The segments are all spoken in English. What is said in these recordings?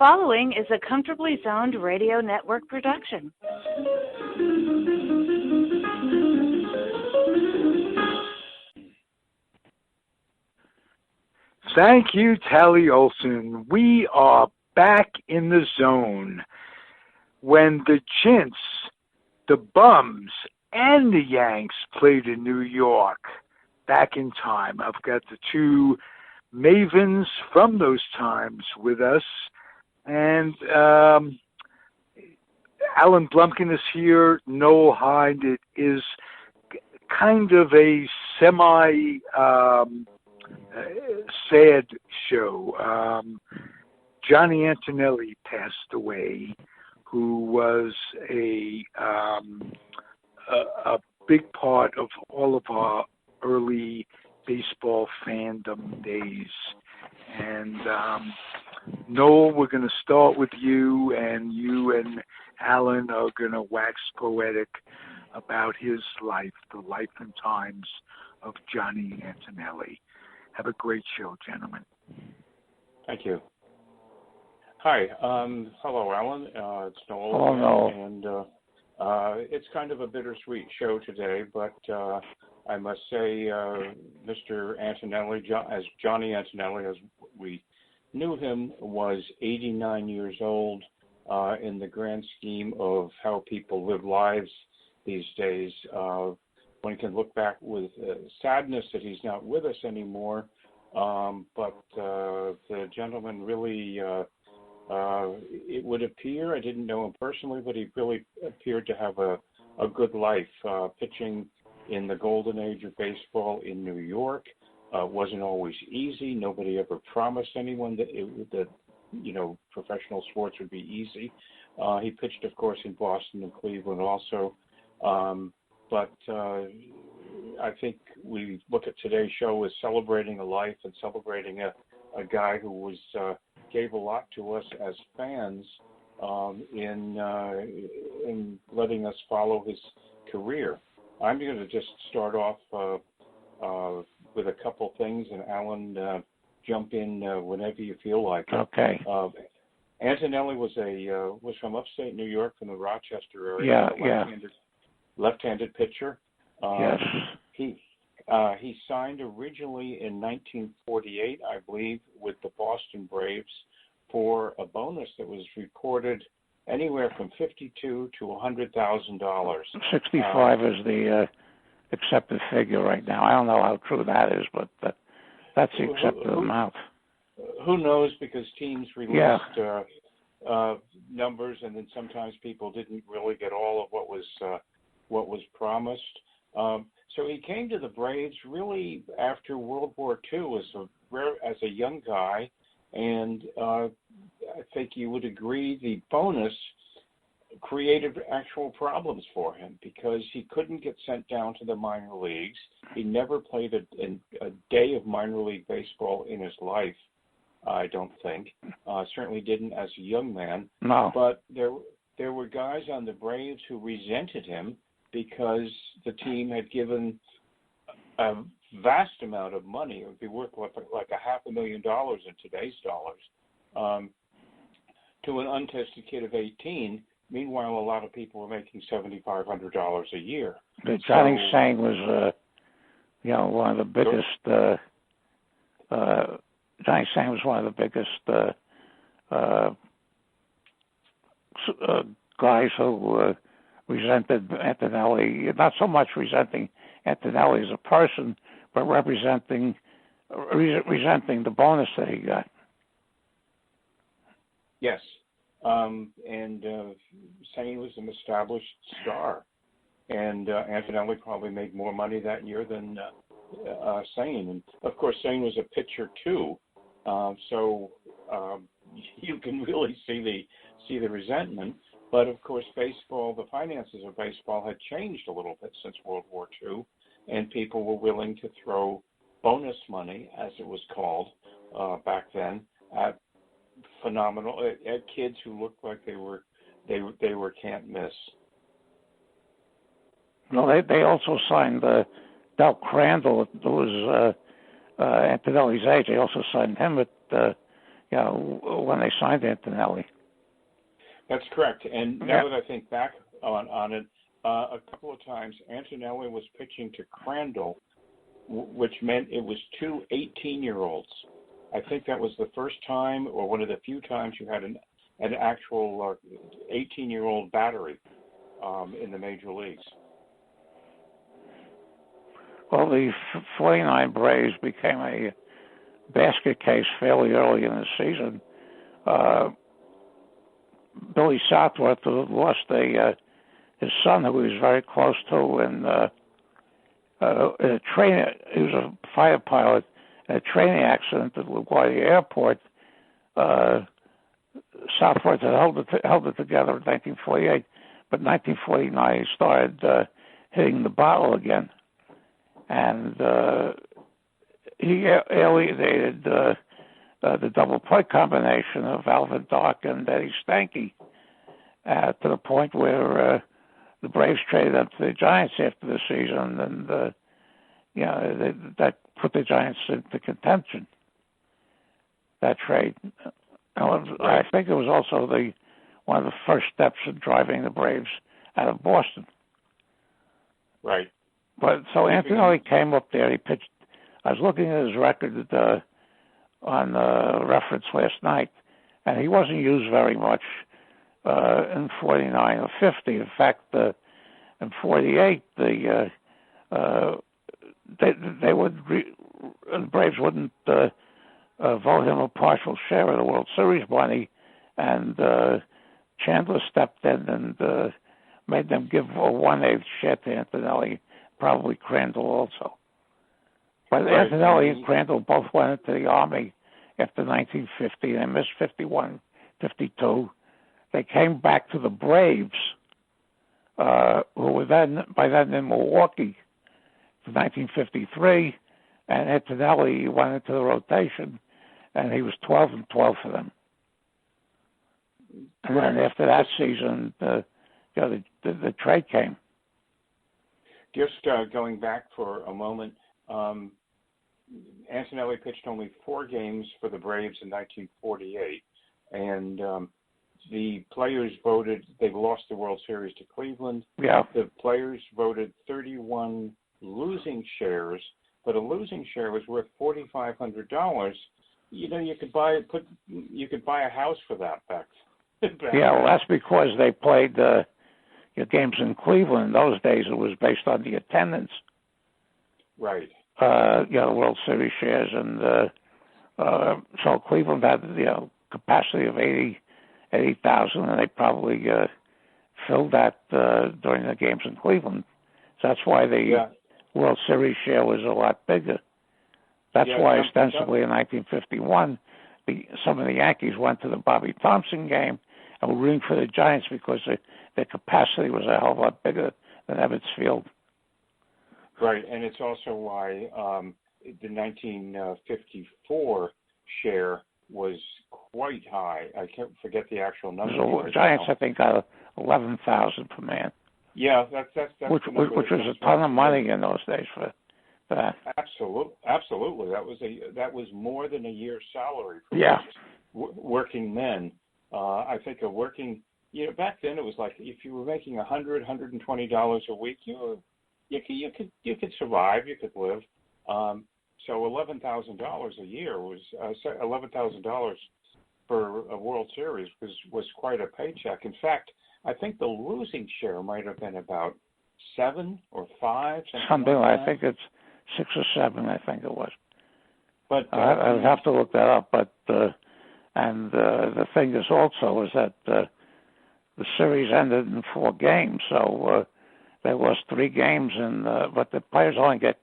following is a Comfortably Zoned Radio Network production. Thank you, Tally Olson. We are back in the zone when the Jints, the Bums, and the Yanks played in New York back in time. I've got the two mavens from those times with us. And Alan Blumkin is here. Noel Hynd. It is kind of a sad show. Johnny Antonelli passed away, who was a big part of all of our early baseball fandom days. And Noel, we're going to start with you and Alan are going to wax poetic about his life, the life and times of Johnny Antonelli. Have a great show, gentlemen. Thank you. Hi. Hello, Alan. It's Noel. Hello, Noel. And it's kind of a bittersweet show today, but I must say Mr. Antonelli, as Johnny Antonelli, as we knew him, was 89 years old. In the grand scheme of how people live lives these days, one can look back with sadness that he's not with us anymore. But the gentleman really, it would appear, I didn't know him personally, but he really appeared to have a good life, pitching in the golden age of baseball in New York. Wasn't always easy. Nobody ever promised anyone that professional sports would be easy. He pitched, of course, in Boston and Cleveland also. But I think we look at today's show as celebrating a life and celebrating a guy who was gave a lot to us as fans in letting us follow his career. I'm going to just start off with a couple things, and Alan, jump in whenever you feel like it. Okay. Antonelli was from upstate New York, from the Rochester area. Left-handed pitcher. Yes. He signed originally in 1948, I believe, with the Boston Braves for a bonus that was reported anywhere from $52,000 to $100,000. 65 is the accepted figure right now. I don't know how true that is, but that's the accepted amount. Who knows? Because teams released numbers, and then sometimes people didn't really get all of what was promised. So he came to the Braves really after World War II as a young guy, and I think you would agree the bonus created actual problems for him because he couldn't get sent down to the minor leagues. He never played a day of minor league baseball in his life, I don't think. Certainly didn't as a young man. No. But there were guys on the Braves who resented him because the team had given a vast amount of money. It would be worth like $500,000 in today's dollars to an untested kid of 18. Meanwhile, a lot of people were making $7,500 a year. Johnny Sang was, one of the biggest. Johnny Sang was one of the biggest guys who resented Antonelli. Not so much resenting Antonelli as a person, but resenting the bonus that he got. Yes. And Sang was an established star, and Antonelli probably made more money that year than Sang. And of course, Sang was a pitcher too, so you can really see the resentment. But of course, baseball, the finances of baseball had changed a little bit since World War II, and people were willing to throw bonus money, as it was called back then, at kids who looked like they were can't miss. No, they also signed Del Crandall, who was Antonelli's age. They also signed him at when they signed Antonelli. That's correct. And now that I think back on it, a couple of times Antonelli was pitching to Crandall, which meant it was two 18-year-olds. I think that was the first time, or one of the few times, you had an actual 18-year-old battery in the major leagues. Well, the 49 Braves became a basket case fairly early in the season. Billy Southworth, who lost his son, who he was very close to, in a train. He was a fighter pilot. In a training accident at LaGuardia Airport, Southworth had held it together in 1948, but in 1949 he started hitting the bottle again, and he alienated the double play combination of Alvin Dark and Eddie Stanky to the point where the Braves traded up to the Giants after the season, and that put the Giants into contention, that trade. I think it was also one of the first steps in driving the Braves out of Boston. Right. But so Antonelli came up there. He pitched. I was looking at his record on reference last night, and he wasn't used very much in 49 or 50. In fact, in 48, the Braves wouldn't vote him a partial share of the World Series money, and Chandler stepped in and made them give a 1/8 share to Antonelli, probably Crandall also. But Antonelli and Crandall both went into the Army after 1950. They missed 51, 52. They came back to the Braves, who were by then in Milwaukee, for 1953, and Antonelli went into the rotation, and he was 12-12 for them. And then after that season, the trade came. Just going back for a moment, Antonelli pitched only 4 games for the Braves in 1948, and the players voted. They lost the World Series to Cleveland. Yeah. The players voted 31 losing shares, but a losing share was worth $4,500. You could buy a house for that back. Yeah, well, that's because they played games in Cleveland. In those days, it was based on the attendance. Right. The World Series shares, and so Cleveland had capacity of 80,000, and they probably filled that during the games in Cleveland. So that's why the World Series share was a lot bigger. That's why ostensibly in 1951, some of the Yankees went to the Bobby Thompson game and were rooting for the Giants because their capacity was a hell of a lot bigger than Ebbets Field. Right, and it's also why the 1954 share was quite high. I can't forget the actual number. So the Giants, I think, got 11,000 per man. Yeah, that's which was a ton of money in those days for that. Absolutely. That was more than a year's salary for working men. I think a working, back then it was like if you were making $100, $120 a week, you could survive, you could live. So $11,000 a year was $11,000 for a World Series was quite a paycheck. In fact, I think the losing share might have been about 7 or 5. Something like I think it's 6 or 7. I think it was. But I would have to look that up. But the thing is also is that the series ended in 4 games, so they lost 3 games, but the players only got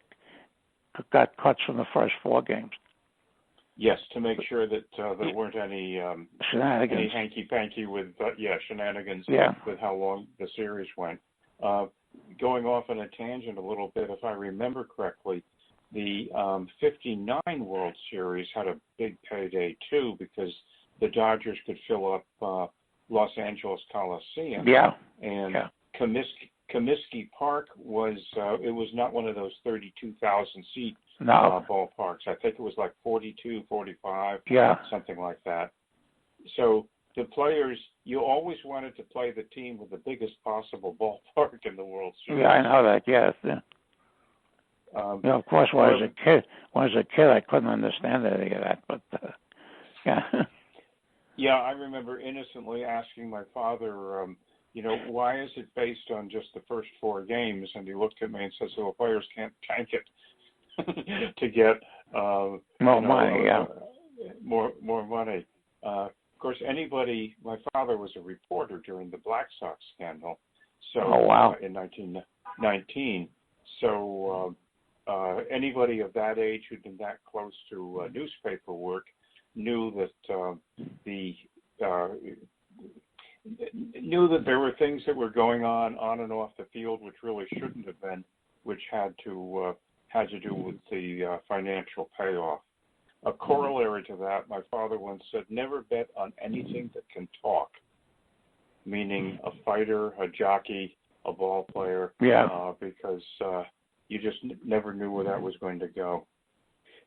cuts from the first 4 games. Yes, to make sure that there weren't any shenanigans, any hanky-panky with shenanigans with how long the series went. Going off on a tangent a little bit, if I remember correctly, the 59 World Series had a big payday too because the Dodgers could fill up Los Angeles Coliseum. Yeah. And Comiskey Park was it was not one of those 32,000 seat No. ballparks. I think it was like 42, 45, something like that. So the players, you always wanted to play the team with the biggest possible ballpark in the World Series. Yeah, I know that. Yes. Yeah. Of course, when I was a kid, I couldn't understand any of that. But yeah. Yeah, I remember innocently asking my father, why is it based on just the first 4 games? And he looked at me and said, "So players can't tank it to get more money." More money. Of course, my father was a reporter during the Black Sox scandal. So in 1919. So anybody of that age who'd been that close to newspaper work knew that knew that there were things that were going on and off the field which really shouldn't have been, which had to do with the financial payoff. A corollary to that, my father once said, "Never bet on anything that can talk," meaning a fighter, a jockey, a ball player, because you just never knew where that was going to go.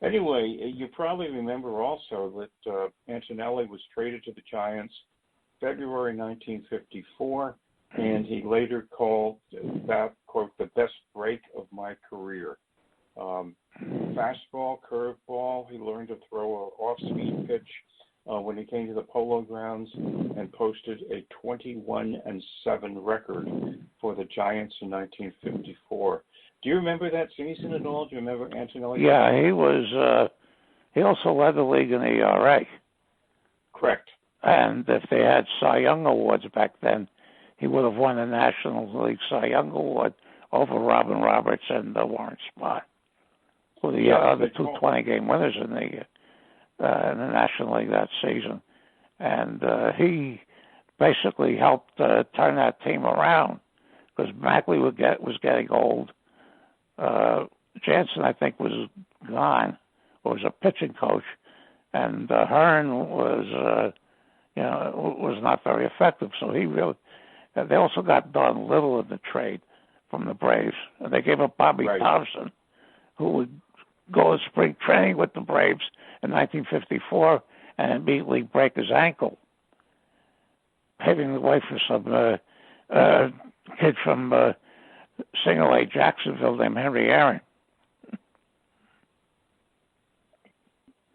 Anyway, you probably remember also that Antonelli was traded to the Giants February 1954, and he later called that, quote, "the best break of my career." Fastball, curveball, he learned to throw an off-speed pitch when he came to the Polo Grounds and posted a 21-7 record for the Giants in 1954. Do you remember that season at all? Do you remember Antonelli? Yeah, he was. He also led the league in ERA. Correct. And if they had Cy Young awards back then, he would have won the National League Cy Young Award over Robin Roberts and Warren Spahn, who the other 2 20-game winners in the National League that season. And he basically helped turn that team around because Mackley was getting old. Jansen, I think, was gone, or was a pitching coach, and Hynd was not very effective. So he really. They also got Don Little in the trade from the Braves, and they gave up Bobby Thompson, who would go to spring training with the Braves in 1954 and immediately break his ankle, paving the way for some kid from Single A Jacksonville named Henry Aaron.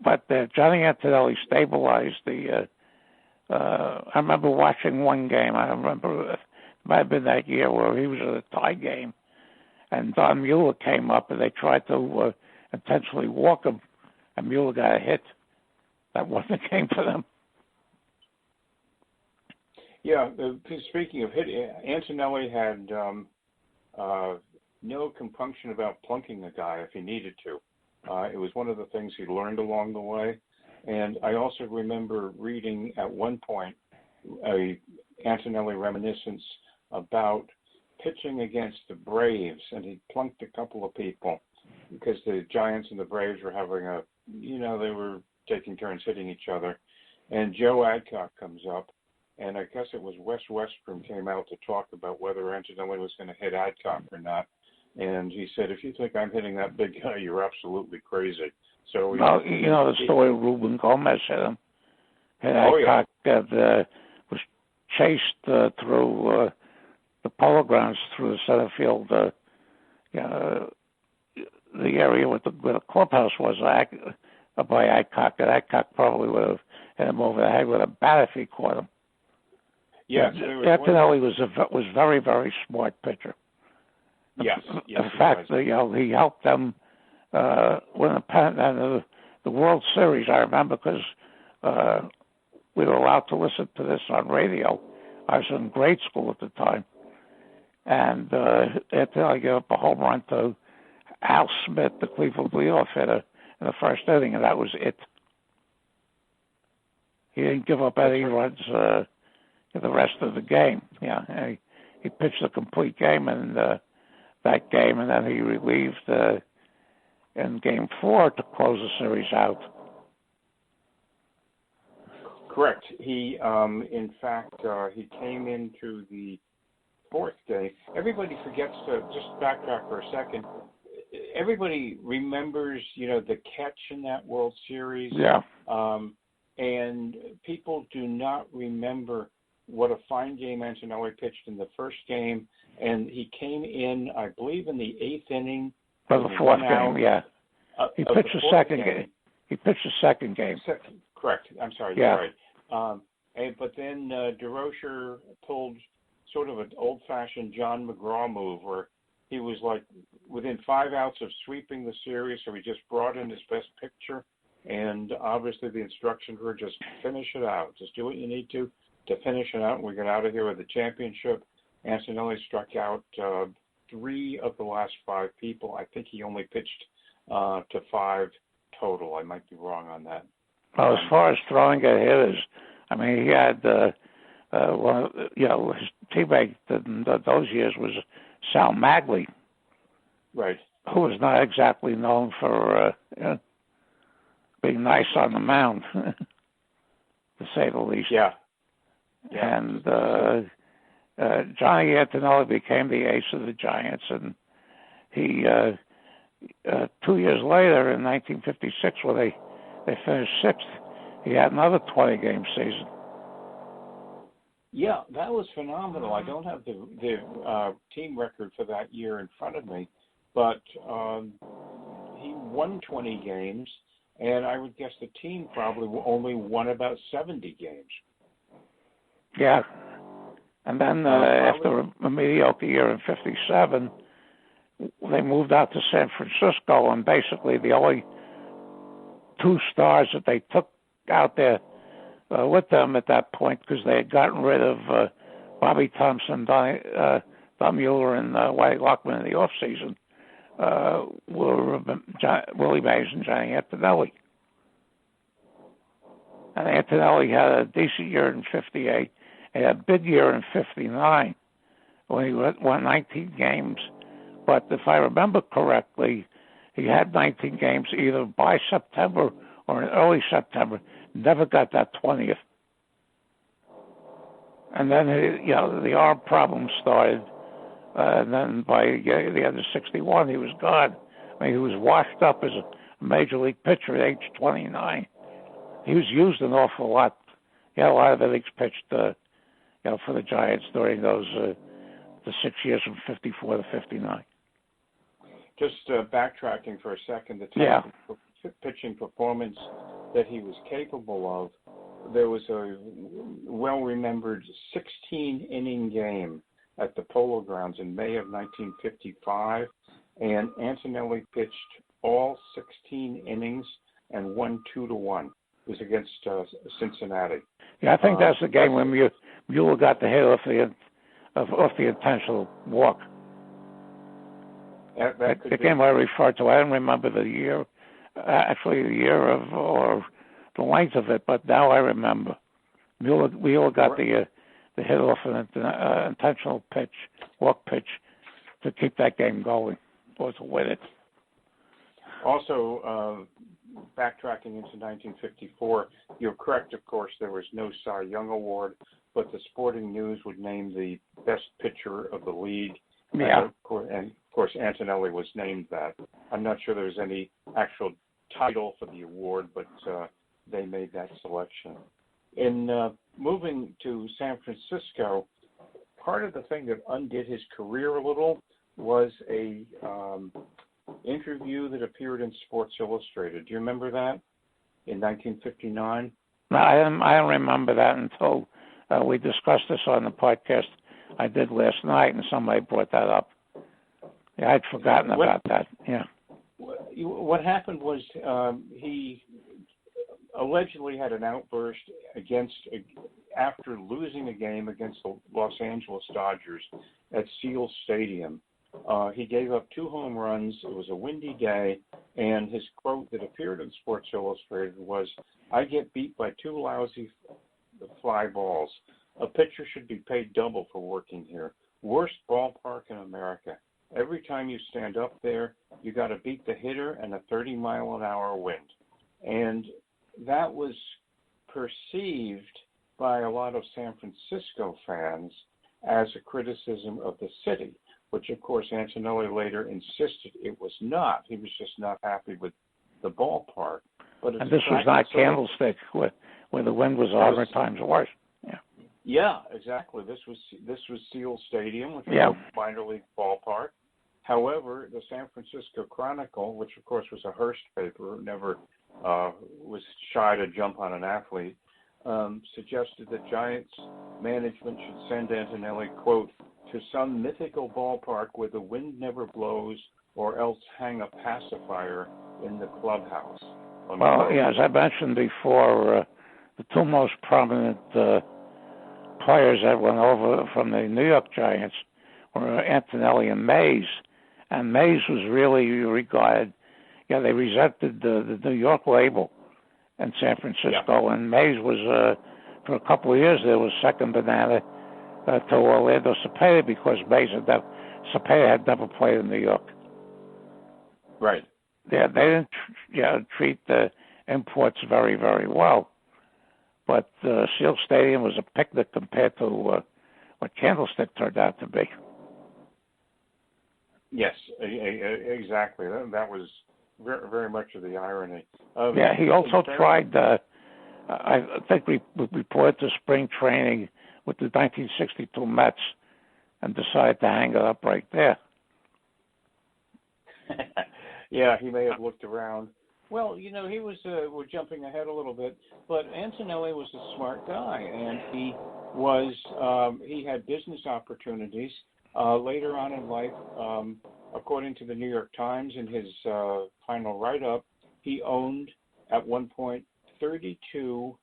But Johnny Antonelli stabilized the. I remember watching one game. I remember it might have been that year where he was at a tie game, and Don Mueller came up and they tried to intentionally walk him, and Mueller got a hit. That wasn't a game for them. Yeah, speaking of hit, Antonelli had no compunction about plunking a guy if he needed to. It was one of the things he learned along the way. And I also remember reading at one point a Antonelli reminiscence about pitching against the Braves, and he plunked a couple of people because the Giants and the Braves were having they were taking turns hitting each other. And Joe Adcock comes up, and I guess it was Wes Westrom came out to talk about whether Antonelli was going to hit Adcock or not. And he said, "If you think I'm hitting that big guy, you're absolutely crazy." So the story of Ruben Gomez hit him. And Adcock was chased through the Polo Grounds through the center field, the area where the clubhouse was by Adcock, and Adcock probably would have hit him over the head with a bat if he caught him. Yes, Antonelli was very, very smart pitcher. Yes. In fact, he helped them win the pennant and the World Series. I remember because we were allowed to listen to this on radio. I was in grade school at the time, and Antonelli gave up a home run to Al Smith, the Cleveland leadoff hitter, in the first inning, and that was it. He didn't give up any runs in the rest of the game. Yeah, he pitched a complete game in that game, and then he relieved in Game 4 to close the series out. Correct. He, in fact, he came into the fourth game. Everybody forgets to just backtrack for a second. everybody remembers, the catch in that World Series. Yeah. And people do not remember what a fine game Antonelli pitched in the first game, and he came in, I believe, in the 8th inning. For the 4th game, yeah. He pitched the second game. He pitched the second game. Correct. I'm sorry. Yeah. You're right. But then DeRocher pulled sort of an old-fashioned John McGraw move where he was like within 5 outs of sweeping the series, so he just brought in his best pitcher. And obviously the instructions were just finish it out. Just do what you need to finish it out. And we get out of here with the championship. Antonelli struck out 3 of the last 5 people. I think he only pitched to 5 total. I might be wrong on that. Well, as far as throwing at hitters, I mean, he had his teammate in those years was Sal Magley, right? Who was not exactly known for being nice on the mound, to say the least. Yeah. And Johnny Antonelli became the ace of the Giants, and he 2 years later, in 1956, when they finished 6th, he had another 20-game season. Yeah, that was phenomenal. I don't have the team record for that year in front of me, but he won 20 games, and I would guess the team probably only won about 70 games. Yeah. And then after a mediocre year in 57, they moved out to San Francisco, and basically the only 2 stars that they took out there with them at that point, because they had gotten rid of Bobby Thompson, Don Mueller, and Whitey Lockman in the offseason, were Willie Mays and Johnny Antonelli. And Antonelli had a decent year in 58, and a big year in 59 when he won 19 games. But if I remember correctly, he had 19 games either by September or in early September, never got that 20th. And then, the arm problem started, and then by the end of 61, he was gone. I mean, he was washed up as a major league pitcher at age 29. He was used an awful lot. He had a lot of innings pitched, for the Giants during those the 6 years from 54 to 59. Just backtracking for a second, the type of pitching performance that he was capable of, there was a well-remembered 16-inning game at the Polo Grounds in May of 1955, and Antonelli pitched all 16 innings and won 2-1. It was against Cincinnati. Yeah, I think that's the game when Mueller got the hit off the intentional walk. The game I referred to, I don't remember the year, actually the year of or the length of it, but now I remember. Mueller got the hit off an intentional walk pitch, to keep that game going or to win it. Also, backtracking into 1954, you're correct, of course, there was no Cy Young Award, but the Sporting News would name the best pitcher of the league. Yeah. And of course, Antonelli was named that. I'm not sure there's any actual title for the award, but they made that selection. In moving to San Francisco, part of the thing that undid his career a little was a interview that appeared in Sports Illustrated. Do you remember that in 1959? No, I don't remember that until we discussed this on the podcast I did last night, and somebody brought that up. Yeah, I'd forgotten about that. Yeah. What happened was he allegedly had an outburst after losing a game against the Los Angeles Dodgers at Seal Stadium. He gave up 2 home runs. It was a windy day, and his quote that appeared in Sports Illustrated was, "I get beat by 2 lousy fly balls. A pitcher should be paid double for working here. Worst ballpark in America. Every time you stand up there, you got to beat the hitter and a 30-mile-an-hour wind." And that was perceived by a lot of San Francisco fans as a criticism of the city. which of course Antonelli later insisted it was not. He was just not happy with the ballpark. But and this was not Candlestick, where the wind was 100 times worse. Yeah. Yeah, exactly. This was Seal Stadium, which was a minor league ballpark. However, the San Francisco Chronicle, which of course was a Hearst paper, never was shy to jump on an athlete, suggested that Giants management should send Antonelli, quote, to some mythical ballpark where the wind never blows, or else hang a pacifier in the clubhouse. Well, yeah, as I mentioned before, the two most prominent players that went over from the New York Giants were Antonelli and Mays. And Mays was really regarded, they resented the New York label in San Francisco, and Mays was, for a couple of years there, was second banana to Orlando Cepeda, because Cepeda had never played in New York. Right. Yeah, they didn't treat the imports very, very well. But Seal Stadium was a picnic compared to what Candlestick turned out to be. Yes, exactly. That was very, very much of the irony. He also tried, I think we reported to spring training with the 1962 Mets and decided to hang it up right there. Yeah, he may have looked around. Well, he was, we're jumping ahead a little bit, but Antonelli was a smart guy, and he had business opportunities. Later on in life, according to the New York Times in his final write-up, he owned at one point 32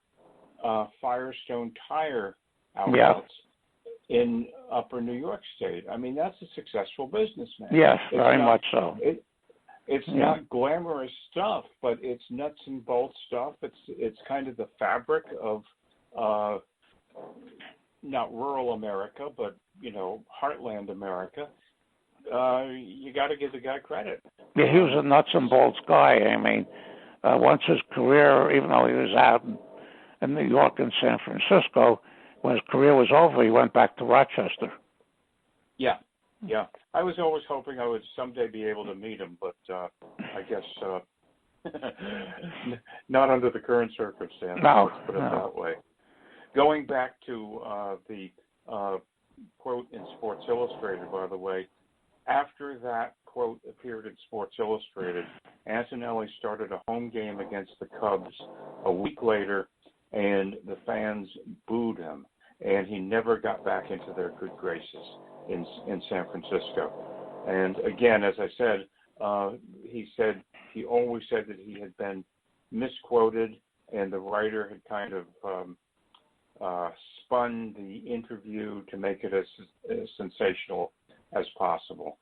Firestone tire outlets in upper New York State. I mean, that's a successful businessman. Yes, very much so. It's not glamorous stuff, but it's nuts and bolts stuff. It's kind of the fabric of not rural America, but heartland America. You got to give the guy credit. Yeah, he was a nuts and bolts guy. I mean, once his career, even though he was out in New York and San Francisco, when his career was over, he went back to Rochester. Yeah. I was always hoping I would someday be able to meet him, but I guess not under the current circumstances. No, let's put it that way. Going back to the quote in Sports Illustrated, by the way, after that quote appeared in Sports Illustrated, Antonelli started a home game against the Cubs a week later, and the fans booed him, and he never got back into their good graces in San Francisco. And again, as I said, he always said that he had been misquoted, and the writer had kind of spun the interview to make it as sensational as possible.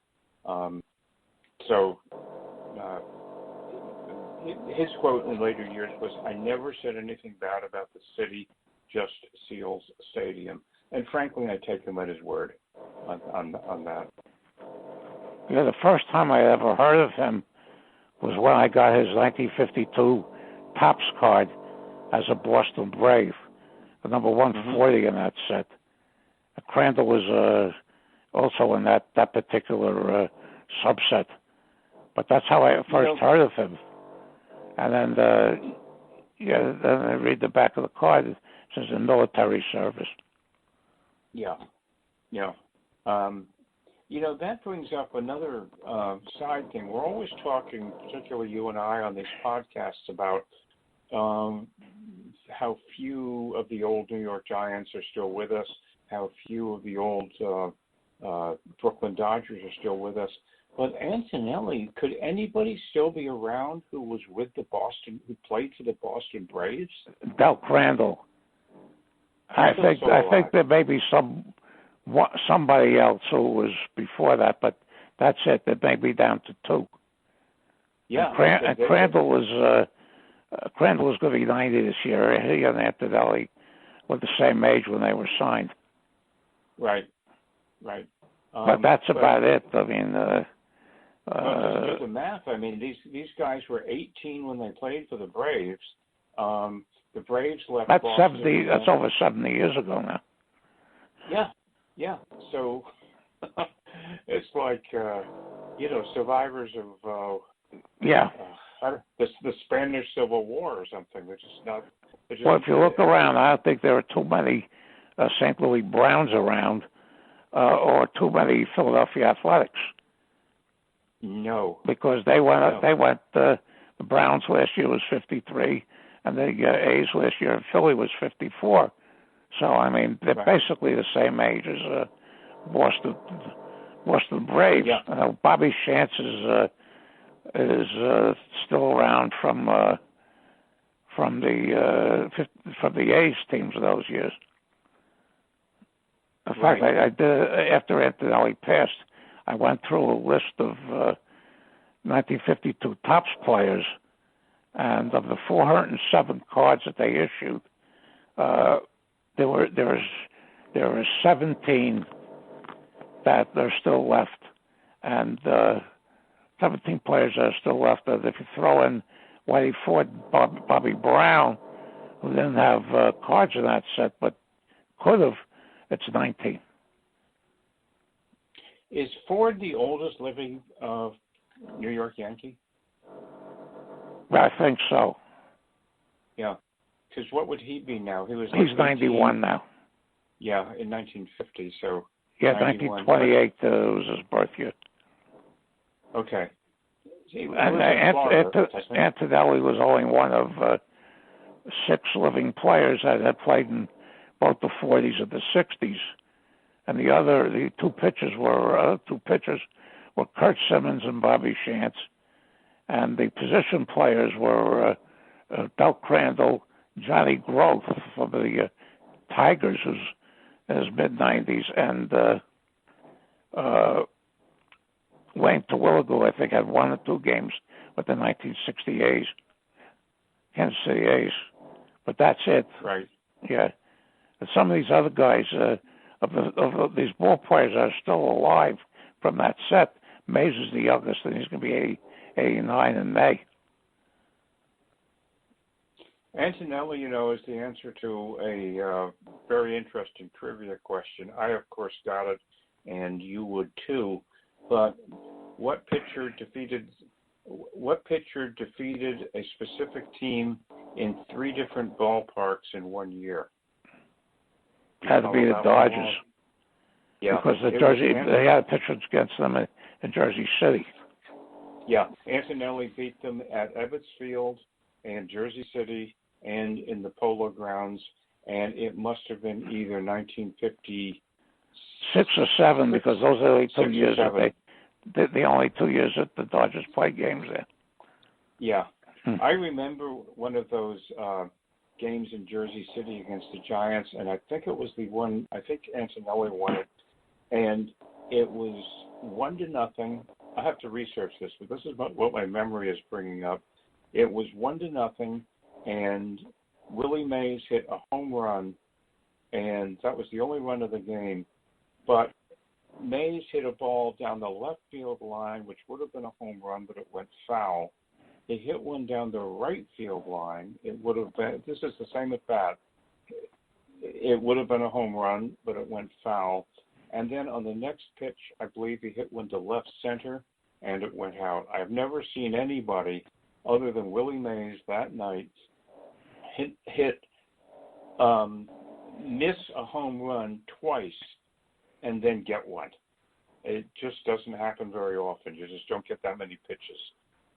His quote in later years was, "I never said anything bad about the city, just Seals Stadium." And frankly, I take him at his word on that. Yeah, the first time I ever heard of him was when I got his 1952 Topps card as a Boston Brave, the number 140 in that set. Crandall was also in that particular subset. But that's how I first heard of him. And then, then I read the back of the card. It says in military service. Yeah. That brings up another side thing. We're always talking, particularly you and I on these podcasts, about how few of the old New York Giants are still with us, how few of the old Brooklyn Dodgers are still with us. But Antonelli, could anybody still be around who was with who played for the Boston Braves? Del Crandall. I think there may be somebody else who was before that, but that's it. There may be down to two. Yeah. And Crandall was going to be 90 this year. He and Antonelli were the same age when they were signed. Right. But that's about it. I mean, just do the math. I mean, these guys were 18 when they played for the Braves. The Braves left. That's Boston 70. That's over 70 years ago now. Yeah. So It's like survivors of the Spanish Civil War or something. They're just not. Well, if you look around, I don't think there are too many St. Louis Browns around, or too many Philadelphia Athletics. No, because they went. The Browns last year was 53, and the A's last year in Philly was 54. So I mean, they're basically the same age as Boston Braves. Yeah. Bobby Shantz is still around from the A's teams of those years. In fact, I did after Antonelli passed. I went through a list of 1952 Topps players, and of the 407 cards that they issued, there were 17 that are still left, and 17 players that are still left. If you throw in Whitey Ford, Bobby Brown, who didn't have cards in that set but could have, it's 19. Is Ford the oldest living New York Yankee? I think so. Yeah, because what would he be now? He's 91 now. Yeah, in 1950. So yeah, 1928 was his birth year. Okay. Antonelli was only one of 6 living players that had played in both the 40s and the 60s, and the 2 pitchers were Kurt Simmons and Bobby Shantz, and the position players were Del Crandall, Johnny Groth from the Tigers, who's in his mid-90s, and Wayne Terwilliger, I think, had 1 or 2 games with the 1960 A's, Kansas City A's, but that's it. Right. Yeah. And some of these other guys, of these ball players are still alive from that set. Mays is the youngest, and he's going to be 89 in May. Antonelli, is the answer to a very interesting trivia question. I, of course, got it, and you would too. But what pitcher defeated a specific team in 3 different ballparks in 1 year? Had to be the Dodgers. Yeah, because they had pitchers against them in Jersey City. Yeah, Antonelli beat them at Ebbets Field and Jersey City and in the Polo Grounds, and it must have been either 1956 or 7, because those are the only 2 years the only 2 years that the Dodgers played games there. Yeah, I remember one of those games in Jersey City against the Giants, and I think it was the one. I think Antonelli won it, and it was 1-0. I have to research this, but this is what my memory is bringing up. It was 1-0, and Willie Mays hit a home run, and that was the only run of the game. But Mays hit a ball down the left field line, which would have been a home run, but it went foul. He hit one down the right field line. It would have been, this is the same at bat. It would have been a home run, but it went foul. And then on the next pitch, I believe he hit one to left center, and it went out. I've never seen anybody other than Willie Mays that night miss a home run twice and then get one. It just doesn't happen very often. You just don't get that many pitches.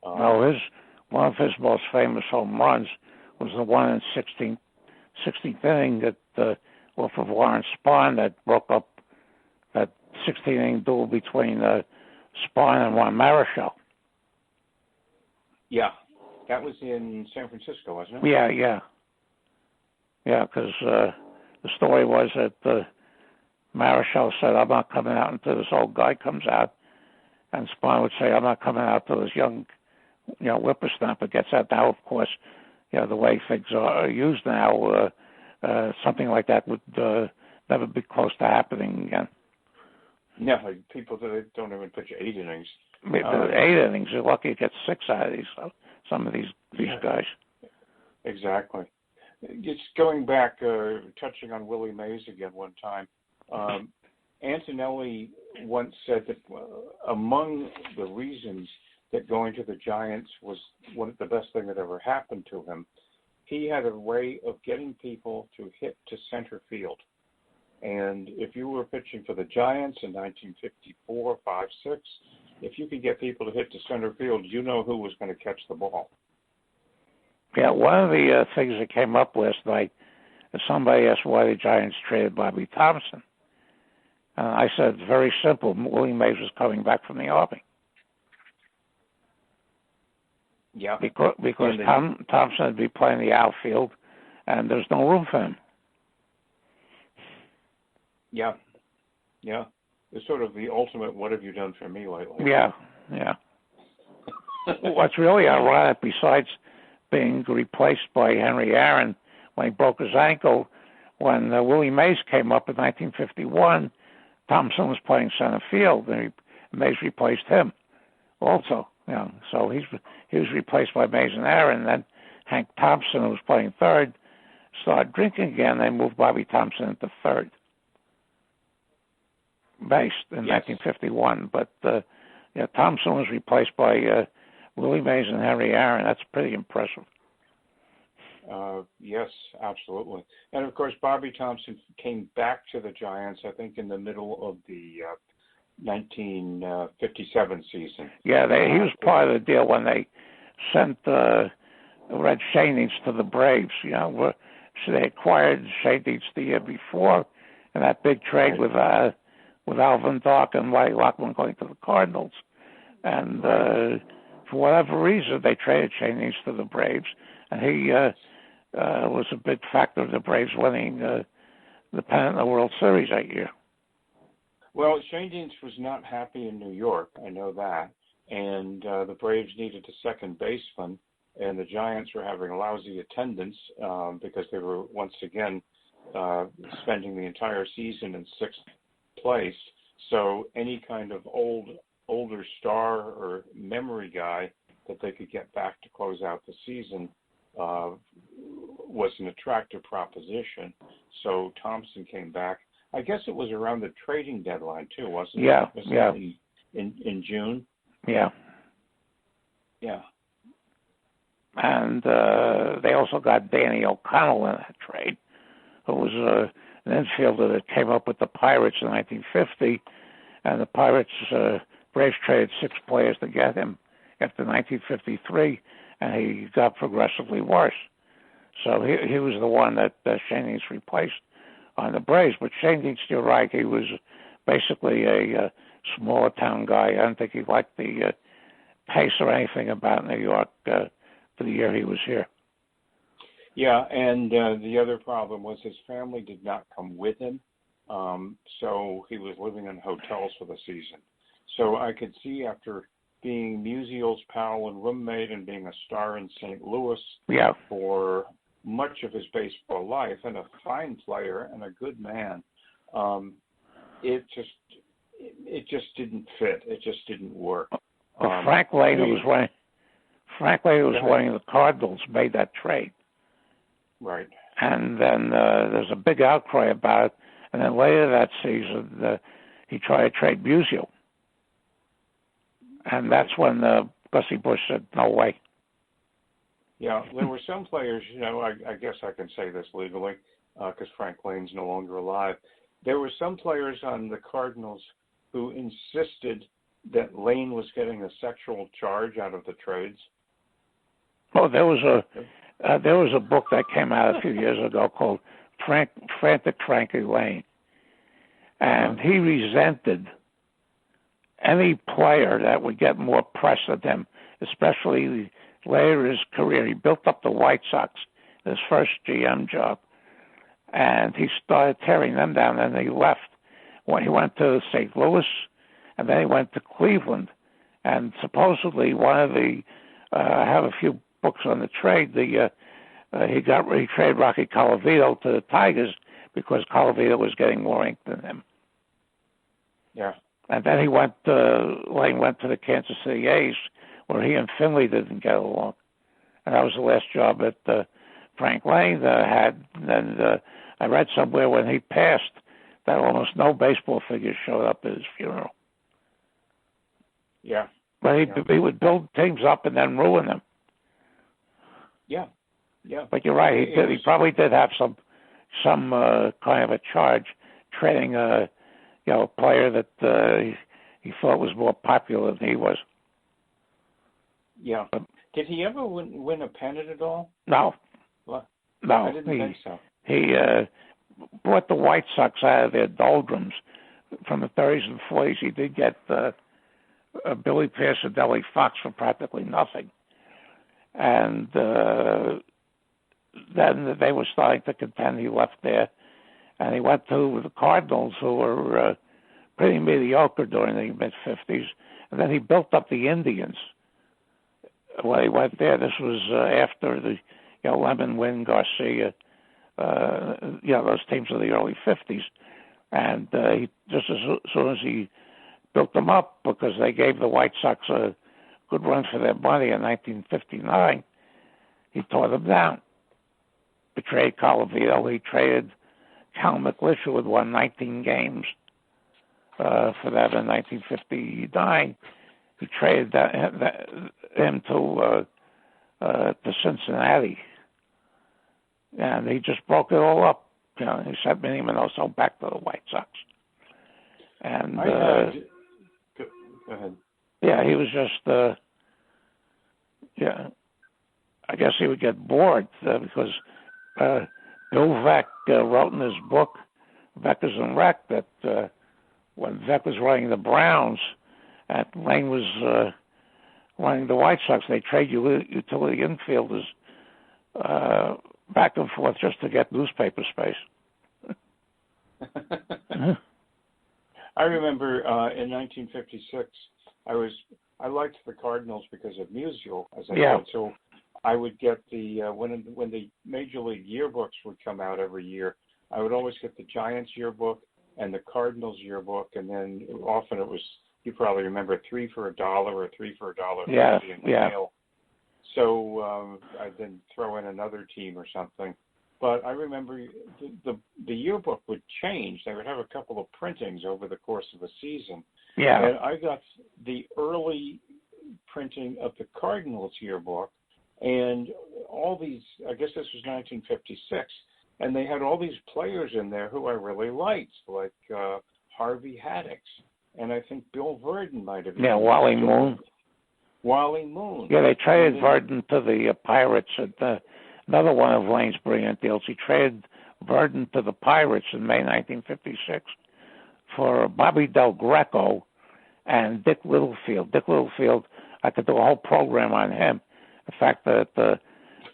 One of his most famous home runs was the one in 16th inning that off of Lawrence Spahn that broke up that 16-inning duel between Spahn and Juan Marichal. Yeah, that was in San Francisco, wasn't it? Yeah, because the story was that Marichal said, "I'm not coming out until this old guy comes out," and Spahn would say, "I'm not coming out till this young, whippersnapper gets out." Now, of course, the way things are used now, something like that would never be close to happening again. No, people don't even pitch 8 innings. 8 innings, you're lucky to get 6 out of these. Some of these guys. Exactly. Just going back, touching on Willie Mays again one time. Antonelli once said that among the reasons that going to the Giants was the best thing that ever happened to him, he had a way of getting people to hit to center field. And if you were pitching for the Giants in 1954, 5, 6, if you could get people to hit to center field, you know who was going to catch the ball. Yeah, one of the things that came up last night is somebody asked why the Giants traded Bobby Thompson. And I said, very simple, Willie Mays was coming back from the Army. Yeah. Because Thompson would be playing the outfield, and there's no room for him. Yeah. It's sort of the ultimate, what have you done for me lately? Yeah. What's really ironic, besides being replaced by Henry Aaron when he broke his ankle, when Willie Mays came up in 1951, Thompson was playing center field, and Mays replaced him also. So he was replaced by Mays and Aaron. Then Hank Thompson, who was playing third, started drinking again. They moved Bobby Thompson into third base in 1951. But Thompson was replaced by Willie Mays and Henry Aaron. That's pretty impressive. Yes, absolutely. And, of course, Bobby Thompson came back to the Giants, I think, in the middle of the 1957 season. Yeah, he was part of the deal when they sent Red Shane to the Braves. So they acquired Shane the year before in that big trade with Alvin Dark and Whitey Lockman going to the Cardinals. And for whatever reason, they traded Shane to the Braves. And he was a big factor of the Braves winning the pennant of the World Series that year. Well, Shane Jints was not happy in New York, I know that. And the Braves needed a second baseman, and the Giants were having a lousy attendance because they were once again spending the entire season in sixth place. So any kind of older star or memory guy that they could get back to close out the season was an attractive proposition. So Thompson came back. I guess it was around the trading deadline too, wasn't it? Yeah. It in June? Yeah. And they also got Danny O'Connell in that trade, who was an infielder that came up with the Pirates in 1950, and the Pirates, Braves traded 6 players to get him after 1953, and he got progressively worse. So he was the one that Shane Jints replaced on the Braves. But Shane Jints, you're right, he was basically a smaller town guy. I don't think he liked the pace or anything about New York for the year he was here. Yeah, and the other problem was his family did not come with him, so he was living in hotels for the season. So I could see, after being Musial's pal and roommate and being a star in St. Louis for much of his baseball life, and a fine player and a good man, it just didn't fit. It just didn't work. Frank Lane, who was winning the Cardinals, made that trade. Right. And then there's a big outcry about it. And then later that season, he tried to trade Musial. And that's when Gussie Busch said, no way. Yeah, there were some players, I guess I can say this legally because Frank Lane's no longer alive. There were some players on the Cardinals who insisted that Lane was getting a sexual charge out of the trades. Oh, there was a book that came out a few years ago called Frantic Frankie Lane. And he resented any player that would get more press than him, especially later in his career. He built up the White Sox, his first GM job, and he started tearing them down, and he left. When he went to St. Louis, and then he went to Cleveland, and supposedly one of the, I have a few books on the trade, he traded Rocky Colavito to the Tigers because Colavito was getting more ink than him. Yeah. And then Lane went to the Kansas City A's, where he and Finley didn't get along. And that was the last job that Frank Lane had. And I read somewhere when he passed, that almost no baseball figures showed up at his funeral. Yeah. But he would build teams up and then ruin them. Yeah. Yeah. But you're right. He probably did have some kind of a charge trading a player that he thought was more popular than he was. Yeah. But did he ever win a pennant at all? No. What? No. I didn't think so. He brought the White Sox out of their doldrums from the 30s and 40s. He did get Billy Pierce-Adelli Fox for practically nothing. And then they were starting to contend. He left there. And he went to the Cardinals, who were pretty mediocre during the mid-50s. And then he built up the Indians when he went there. This was after the Lemon, Wynn, Garcia, those teams of the early 50s. And he, just as soon as he built them up, because they gave the White Sox a good run for their money in 1959, he tore them down. Betrayed Colavito. He traded Cal McLish, who had won 19 games for that in 1959. He traded him to Cincinnati, and he just broke it all up. He sent Minnie Minoso back to the White Sox. And go ahead. Yeah, he was just I guess he would get bored because Bill Veeck wrote in his book, Veckers and Wreck, that when Veeck was running the Browns and Lane was running the White Sox, they trade utility infielders back and forth just to get newspaper space. I remember in 1956, I liked the Cardinals because of Musial, as I said. So I would get the when the Major League yearbooks would come out every year, I would always get the Giants yearbook and the Cardinals yearbook, and then often it was, you probably remember, 3 for $1 or 3 for $1.50 in the mail. So I'd then throw in another team or something. But I remember the yearbook would change. They would have a couple of printings over the course of a season. Yeah. And I got the early printing of the Cardinals yearbook, and all these, I guess this was 1956, and they had all these players in there who I really liked, like Harvey Haddix, and I think Bill Verdon might have been. Yeah, Wally Moon. Wally Moon. Yeah, they traded Verdon to the Pirates. Another one of Lane's brilliant deals. He traded Verdon to the Pirates in May 1956 for Bobby Del Greco and Dick Littlefield. Dick Littlefield, I could do a whole program on him. In fact, a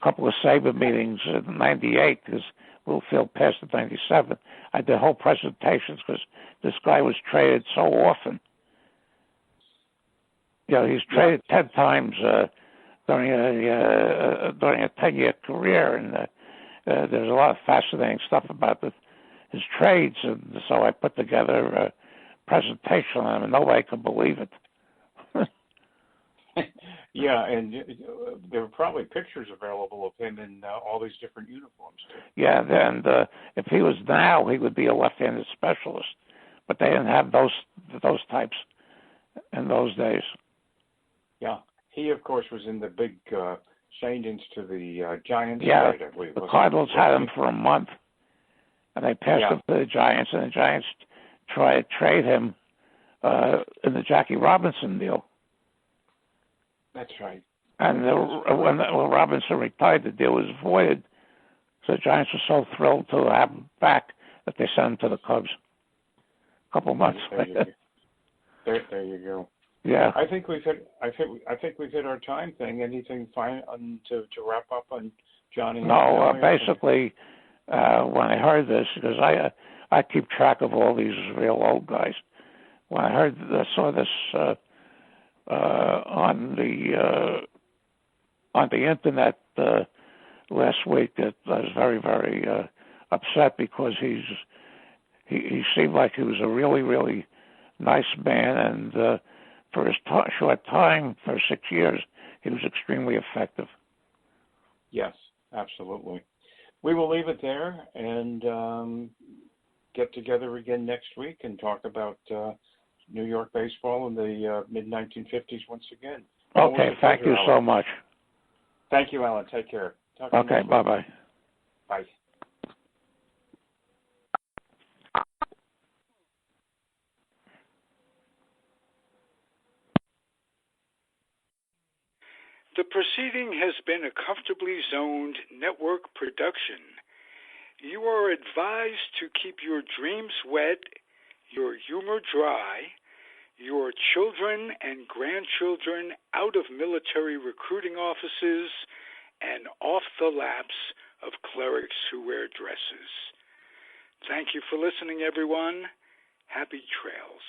couple of Sabre meetings in '98, because Littlefield passed in '97, I did whole presentations because this guy was traded so often. He's traded 10 times during a 10-year career, and there's a lot of fascinating stuff about his trades, and so I put together a presentation on him, and nobody could believe it. Yeah, and there were probably pictures available of him in all these different uniforms, too. Yeah, and if he was now, he would be a left-handed specialist, but they didn't have those types in those days. Yeah, he, of course, was in the big change-ins to the Giants. Yeah, trade, I believe, the Cardinals had him for a month, and they passed him to the Giants, and the Giants tried to trade him in the Jackie Robinson deal. That's right. And when Robinson retired, the deal was voided. So the Giants were so thrilled to have him back that they sent him to the Cubs a couple months later. There you go. Yeah. I think we've hit our time thing. Anything fine to wrap up on Johnny? No, basically, when I heard this, because I keep track of all these real old guys. When I saw this on the internet last week, that I was very, very upset, because he seemed like he was a really, really nice man, and for his short time, for 6 years, he was extremely effective. Yes, absolutely. We will leave it there, and get together again next week and talk about New York baseball in the mid-1950s once again. Okay, thank you so much. Thank you, Alan. Take care. Okay, bye-bye. Bye. The proceeding has been a Comfortably Zoned network production. You are advised to keep your dreams wet, your humor dry, your children and grandchildren out of military recruiting offices and off the laps of clerics who wear dresses. Thank you for listening, everyone. Happy trails.